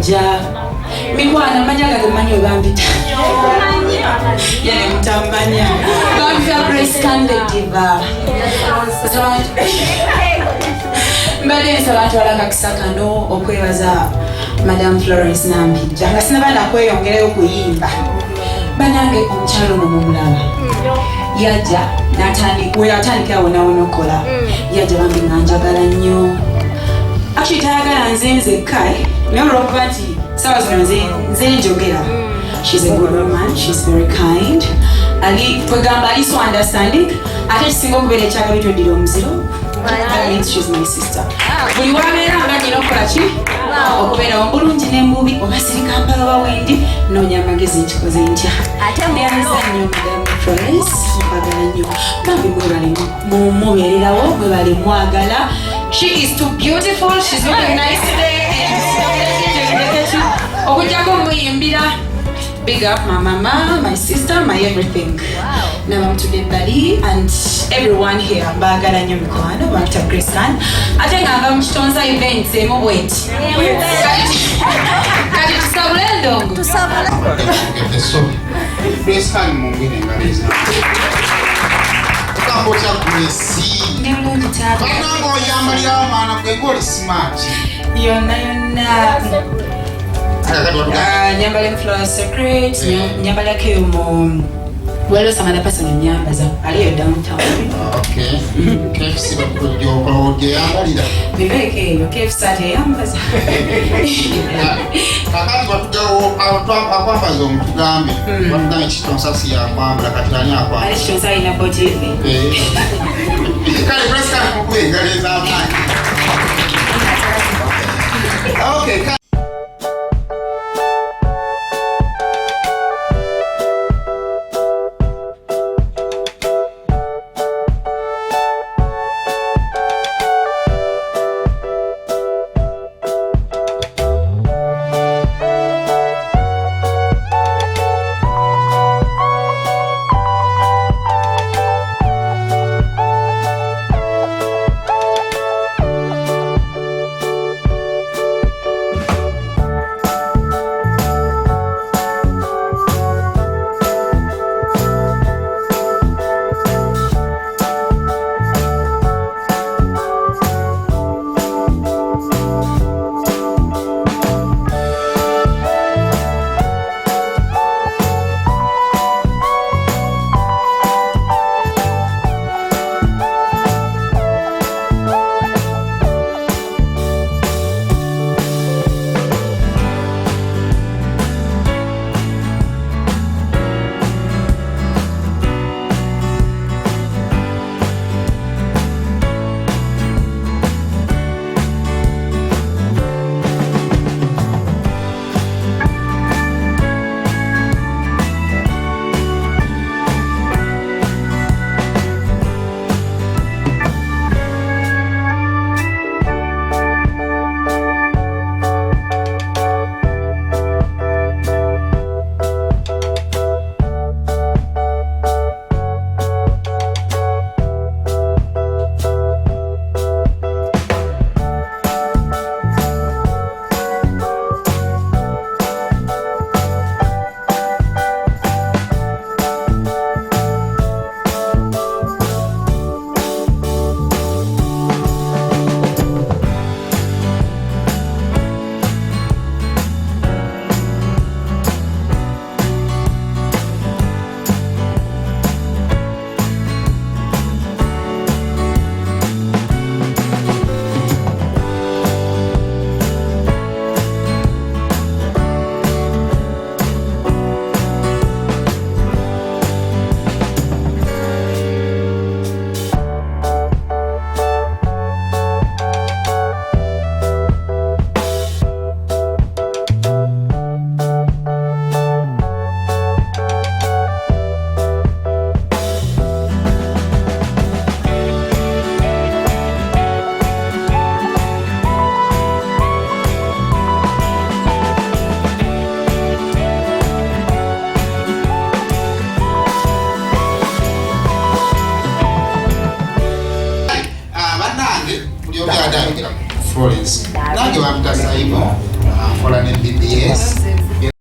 Nja mikwana manya ga manyo bambita yale mtamanya bambita Grace Kande diva mbale sabantu alaka kisakano okwebaza Madam Florence Nambija nga sinabana kweyongerayo kuyimba banange omukyalo nomulaba yaja natandika wona okola yaja bambi nanjagala nnyo actually tayagala nze kai naolwokuba nti sawa zino nze njogera. She's a good woman, she's very kind, ali kwegamba ali so understanding ate kisinga okubeera ekyaga bitweddira omuziro. That means she's my sister. Buli wabeera nga nyina okukola ki okubeera omulungi n'embubi oba siri Kampala oba wendi noonya amagezi nkikoze ntya nnyo Madam Florence mpagala nnyo bambi mwebale mubeererawo mwebale mwagala. She is too beautiful, she's looking nice today okujjako muyimbira. Big up my mama, my sister, my everything. Now I'm to the body and everyone here. Bagala nnyo mikwano bamta Grace Kande ate ngamba mukitonza events emu wait kati tusabule ndongo Grace Kande mungine ngaliza kakocha kumesi nemulungi tata banango yambalira omwana kwegoli smart yonna nyambala Flower Secret nyambala ke mu welo sama na person nyambaza aliyo downtown. Okay. KFC bakujjo ko yambalira bibeke yo KFC ate yambaza kakati batugawo akwambaza omutugambe batugambe kitonsasi yakwambala katirani akwambala ali kitonsa ina body kale Grace Kande mukwengaleza amaanyi. Okay. Florence. Nange bamutasa hivyo.